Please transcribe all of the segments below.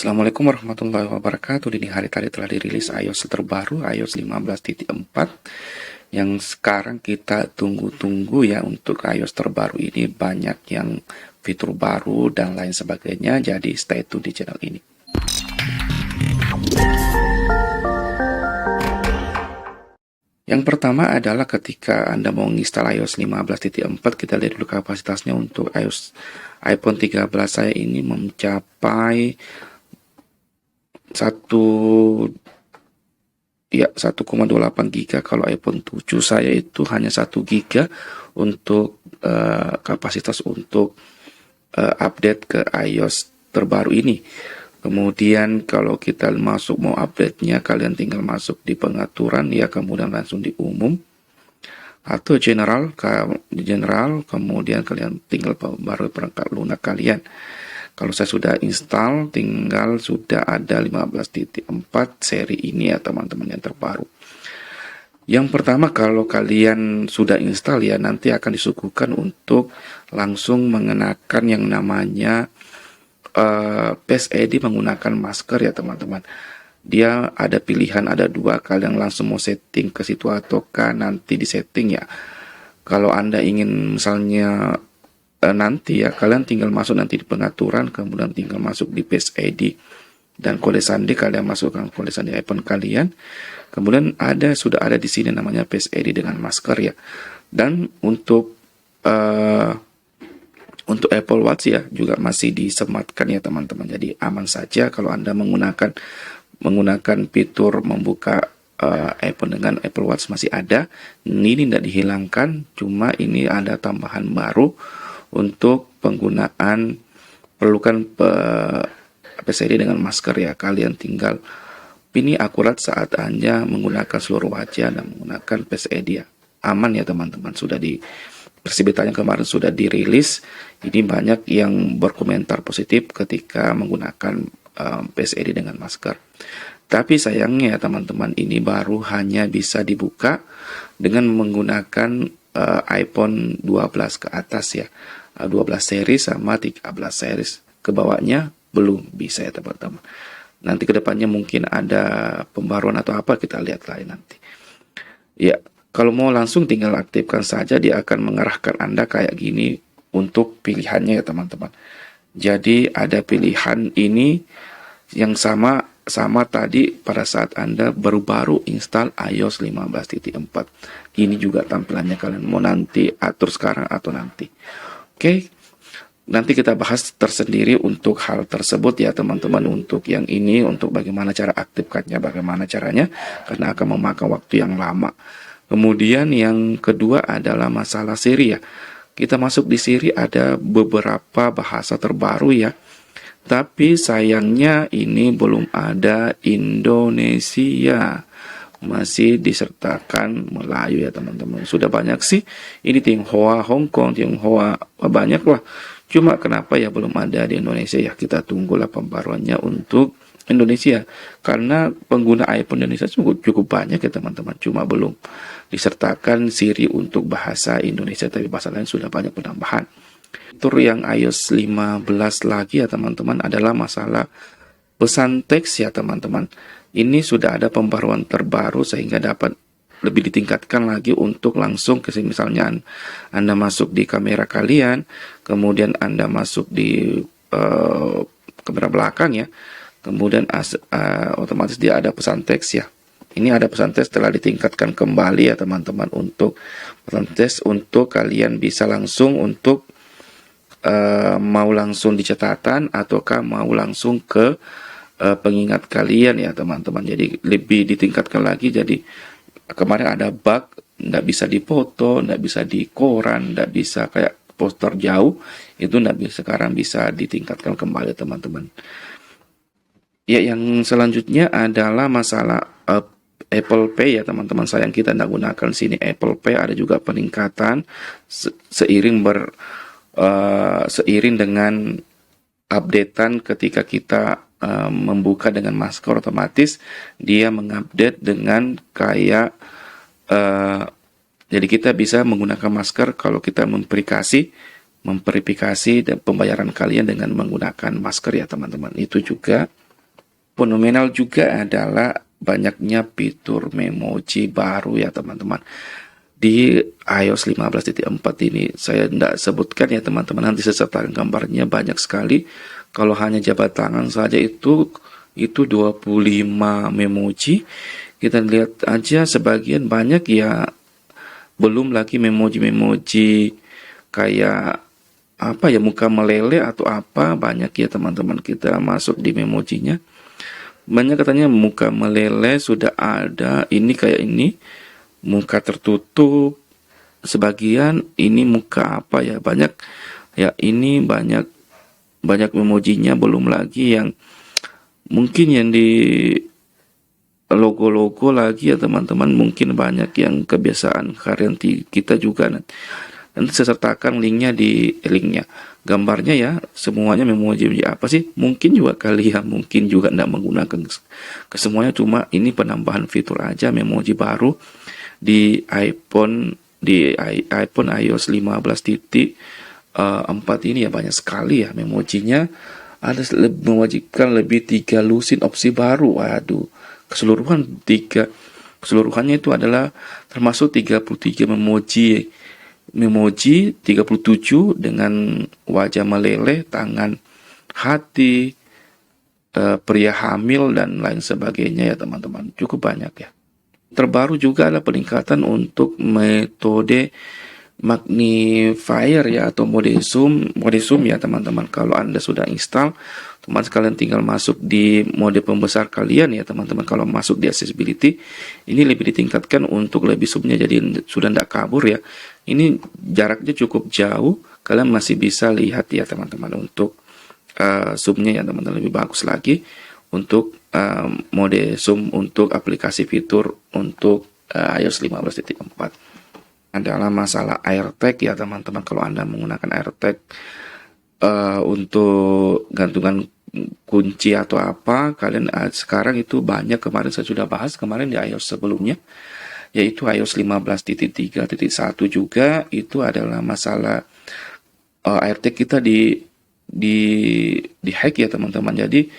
Assalamualaikum warahmatullahi wabarakatuh. Dini hari tadi telah dirilis iOS terbaru, iOS 15.4, yang sekarang kita tunggu-tunggu ya. Untuk iOS terbaru ini banyak yang fitur baru dan lain sebagainya, jadi stay tune di channel ini. Yang pertama adalah ketika Anda mau menginstal iOS 15.4, kita lihat dulu kapasitasnya. Untuk iPhone 13 saya ini mencapai 1,28 GB. Kalau iPhone 7 saya itu hanya 1 GB untuk kapasitas untuk update ke iOS terbaru ini. Kemudian kalau kita mau update-nya, kalian tinggal masuk di pengaturan ya, kemudian langsung di umum atau general, kemudian kalian tinggal baru perangkat lunak kalian. Kalau saya sudah install, tinggal sudah ada 15.4 seri ini ya teman-teman, yang terbaru. Yang pertama, kalau kalian sudah install ya, nanti akan disuguhkan untuk langsung mengenakan yang namanya Face ID menggunakan masker ya teman-teman. Dia ada pilihan, ada dua, kalian langsung mau setting ke situ ataukah nanti di setting ya. Kalau Anda ingin misalnya nanti ya, kalian tinggal masuk nanti di pengaturan, kemudian tinggal masuk di Face ID dan kode sandi, kalian masukkan kode sandi iPhone kalian. Kemudian sudah ada di sini namanya Face ID dengan masker ya. Dan untuk Apple Watch ya juga masih disematkan ya teman-teman. Jadi aman saja kalau Anda menggunakan fitur membuka iPhone dengan Apple Watch, masih ada. Ini tidak dihilangkan, cuma ini ada tambahan baru untuk penggunaan perlukan Face ID dengan masker ya. Kalian tinggal pilih akurat saat Anda menggunakan seluruh wajah dan menggunakan Face ID ya. Aman ya teman-teman. Sudah di versi betanya kemarin sudah dirilis. Ini banyak yang berkomentar positif ketika menggunakan Face ID dengan masker. Tapi sayangnya teman-teman, ini baru hanya bisa dibuka dengan menggunakan iPhone 12 ke atas ya. 12 series sama 13 series. Ke bawahnya belum bisa ya teman-teman. Nanti kedepannya mungkin ada pembaruan atau apa, kita lihat lain nanti. Ya, kalau mau langsung tinggal aktifkan saja, dia akan mengarahkan Anda kayak gini untuk pilihannya ya teman-teman. Jadi ada pilihan ini yang sama tadi pada saat Anda baru install iOS 15.4. Ini juga tampilannya, kalian mau nanti atur sekarang atau nanti. Oke, nanti kita bahas tersendiri untuk hal tersebut ya teman-teman. Untuk yang ini, untuk bagaimana cara aktifkannya, bagaimana caranya, karena akan memakan waktu yang lama. Kemudian yang kedua adalah masalah Siri ya. Kita masuk di Siri, ada beberapa bahasa terbaru ya. Tapi sayangnya ini belum ada Indonesia. Masih disertakan Melayu ya teman-teman. Sudah banyak sih. Ini Tionghoa, Hong Kong, Tionghoa, banyak lah. Cuma kenapa ya belum ada di Indonesia ya. Kita tunggulah pembaruannya untuk Indonesia. Karena pengguna iPhone Indonesia cukup banyak ya teman-teman. Cuma belum disertakan Siri untuk bahasa Indonesia. Tapi bahasa lain sudah banyak penambahan. Fitur yang iOS 15 lagi ya teman-teman adalah masalah pesan teks ya teman-teman. Ini sudah ada pembaruan terbaru sehingga dapat lebih ditingkatkan lagi untuk langsung ke sini. Misalnya Anda masuk di kamera kalian, kemudian Anda masuk di kamera belakang ya, kemudian otomatis dia ada pesan teks ya. Ini ada pesan teks telah ditingkatkan kembali ya teman-teman. Untuk pesan teks untuk kalian bisa langsung untuk mau langsung di catatan ataukah mau langsung ke pengingat kalian ya teman-teman. Jadi lebih ditingkatkan lagi. Jadi kemarin ada bug, nggak bisa dipoto, nggak bisa di koran, nggak bisa kayak poster jauh, itu nggak bisa, sekarang bisa ditingkatkan kembali teman-teman. Ya, yang selanjutnya adalah masalah Apple Pay ya teman-teman. Sayang kita nggak gunakan sini Apple Pay. Ada juga peningkatan seiring dengan updatean. Ketika kita membuka dengan masker, otomatis dia mengupdate dengan kayak jadi kita bisa menggunakan masker kalau kita memverifikasi dan pembayaran kalian dengan menggunakan masker ya teman-teman. Itu juga fenomenal juga adalah banyaknya fitur memoji baru ya teman-teman. Di iOS 15.4 ini saya tidak sebutkan ya teman-teman, nanti saya sertakan gambarnya, banyak sekali. Kalau hanya jabat tangan saja itu 25 memoji. Kita lihat aja sebagian banyak ya, belum lagi memoji-memoji kayak apa ya, muka meleleh atau apa, banyak ya teman-teman. Kita masuk di memojinya, banyak katanya muka meleleh sudah ada, ini kayak ini muka tertutup, sebagian ini muka apa ya, banyak ya, ini banyak memojinya. Belum lagi yang mungkin yang di logo-logo lagi ya teman-teman, mungkin banyak yang kebiasaan harian kita juga. Nanti saya sertakan linknya gambarnya ya, semuanya memoji apa sih, mungkin juga kali ya, mungkin juga tidak menggunakan kesemuanya, cuma ini penambahan fitur aja memoji baru di iPhone iOS 15.4 ini ya, banyak sekali ya memojinya. Ada mewajibkan lebih 3 lusin opsi baru. Waduh, keseluruhannya itu adalah termasuk 33 memoji 37 dengan wajah meleleh, tangan hati, pria hamil dan lain sebagainya ya teman-teman. Cukup banyak ya. Terbaru juga adalah peningkatan untuk metode magnifier ya, atau mode zoom ya teman-teman. Kalau Anda sudah install, teman kalian tinggal masuk di mode pembesar kalian ya teman-teman. Kalau masuk di accessibility, ini lebih ditingkatkan untuk lebih zoomnya, jadi sudah tidak kabur ya. Ini jaraknya cukup jauh, kalian masih bisa lihat ya teman-teman. Untuk zoomnya ya teman-teman lebih bagus lagi untuk mode zoom untuk aplikasi fitur untuk iOS 15.4. Adalah masalah AirTag ya teman-teman. Kalau Anda menggunakan AirTag untuk gantungan kunci atau apa, kalian sekarang itu banyak, kemarin saya sudah bahas kemarin di iOS sebelumnya, yaitu iOS 15.3.1 juga, itu adalah masalah AirTag kita di hack ya teman-teman. Jadi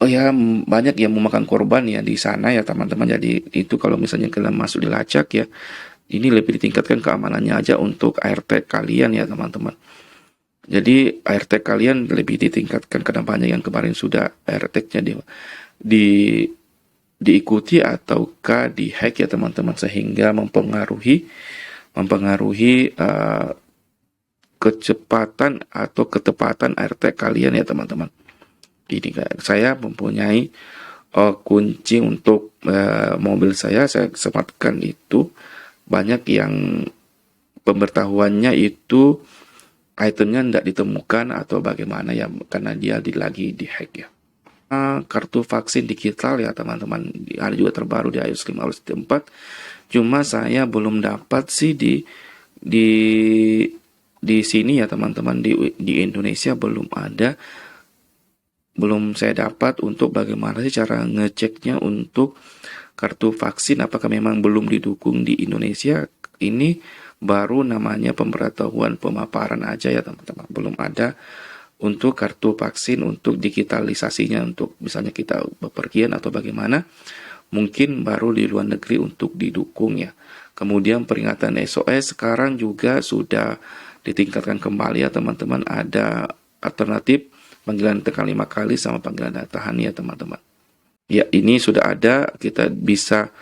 ya banyak yang memakan korban ya di sana ya teman-teman. Jadi itu kalau misalnya kalian masuk dilacak ya, ini lebih ditingkatkan keamanannya aja untuk AirTag kalian ya teman-teman. Jadi AirTag kalian lebih ditingkatkan karena banyak yang kemarin sudah AirTag-nya diikuti ataukah di hack ya teman-teman, sehingga mempengaruhi kecepatan atau ketepatan AirTag kalian ya teman-teman. Ini saya mempunyai kunci untuk mobil saya sematkan itu, banyak yang pemberitahuannya itu itemnya tidak ditemukan atau bagaimana ya, karena dia lagi dihack ya. Kartu vaksin digital ya teman-teman, ada juga terbaru di iOS 15.4. Cuma saya belum dapat sih di sini ya teman-teman, di Indonesia belum ada, belum saya dapat untuk bagaimana sih cara ngeceknya untuk kartu vaksin, apakah memang belum didukung di Indonesia. Ini baru namanya pemberitahuan pemaparan aja ya teman-teman, belum ada untuk kartu vaksin untuk digitalisasinya, untuk misalnya kita bepergian atau bagaimana, mungkin baru di luar negeri untuk didukung ya. Kemudian peringatan SOS sekarang juga sudah ditingkatkan kembali ya teman-teman, ada alternatif panggilan tekan 5 kali sama panggilan tahan ya teman-teman. Ya, ini sudah ada, kita bisa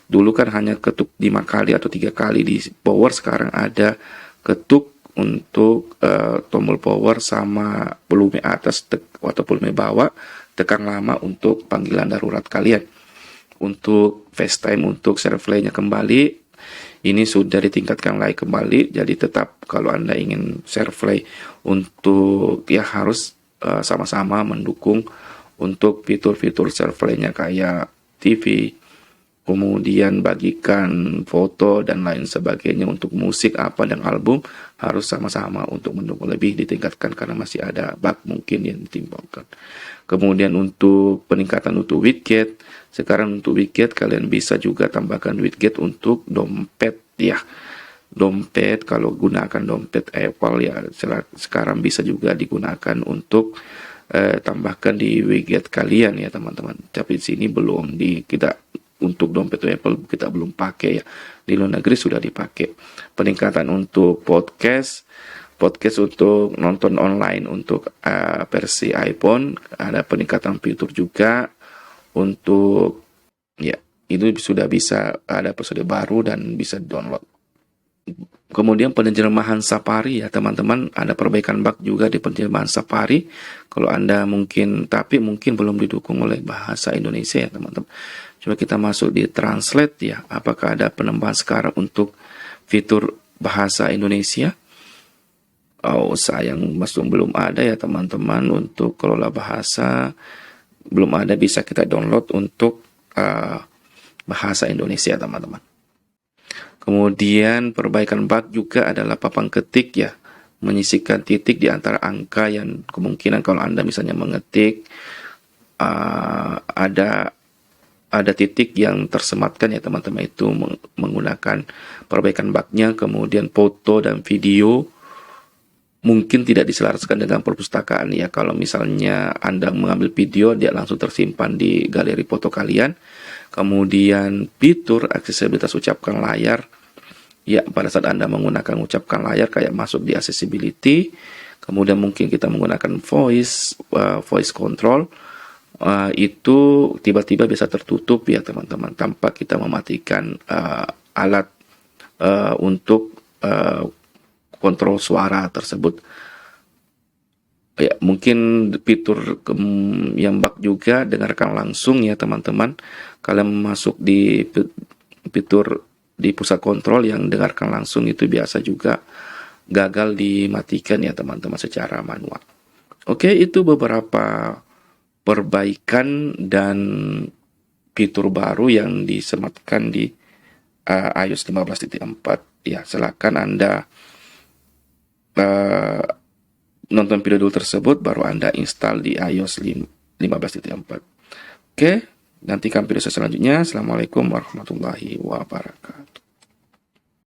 dulu kan hanya ketuk 5 kali atau 3 kali di power, sekarang ada ketuk untuk tombol power sama volume atas atau volume bawah, tekan lama untuk panggilan darurat kalian. Untuk FaceTime untuk SharePlay-nya kembali, ini sudah ditingkatkan lagi kembali, jadi tetap kalau Anda ingin SharePlay untuk ya harus sama-sama mendukung untuk fitur-fitur SharePlay-nya kayak TV, kemudian bagikan foto dan lain sebagainya. Untuk musik apa dan album harus sama-sama untuk mendukung, lebih ditingkatkan karena masih ada bug mungkin yang ditimbulkan. Kemudian untuk peningkatan untuk widget, sekarang untuk widget kalian bisa juga tambahkan widget untuk dompet ya. Dompet, kalau gunakan dompet Apple ya sekarang bisa juga digunakan untuk tambahkan di widget kalian ya teman-teman. Tapi di sini belum kita untuk dompet Apple kita belum pakai ya. Di luar negeri sudah dipakai. Peningkatan untuk podcast untuk nonton online untuk versi iPhone, ada peningkatan fitur juga untuk ya itu sudah bisa ada episode baru dan bisa download. Kemudian penerjemahan Safari ya teman-teman, ada perbaikan bug juga di penerjemahan Safari. Kalau Anda mungkin belum didukung oleh bahasa Indonesia ya teman-teman. Coba kita masuk di Translate ya, apakah ada penambahan sekarang untuk fitur bahasa Indonesia? Oh sayang, masih belum ada ya teman-teman. Untuk kelola bahasa belum ada, bisa kita download untuk bahasa Indonesia teman-teman. Kemudian perbaikan bug juga adalah papan ketik ya, menyisipkan titik di antara angka yang kemungkinan kalau Anda misalnya mengetik ada titik yang tersematkan ya teman-teman, itu menggunakan perbaikan bugnya. Kemudian foto dan video mungkin tidak diselaraskan dengan perpustakaan ya. Kalau misalnya Anda mengambil video, dia langsung tersimpan di galeri foto kalian. Kemudian fitur aksesibilitas ucapkan layar ya, pada saat Anda menggunakan ucapkan layar kayak masuk di accessibility. Kemudian mungkin kita menggunakan voice control, itu tiba-tiba bisa tertutup ya teman-teman, tanpa kita mematikan alat untuk kontrol suara tersebut. Ya, mungkin fitur yang bug juga dengarkan langsung ya teman-teman. Kalian masuk di fitur di pusat kontrol yang dengarkan langsung, itu biasa juga gagal dimatikan ya teman-teman secara manual. Oke, itu beberapa perbaikan dan fitur baru yang disematkan di iOS 15.4 ya. Silakan Anda nonton video dulu tersebut, baru Anda install di iOS 15.4. Oke, nantikan video selanjutnya. Assalamualaikum warahmatullahi wabarakatuh.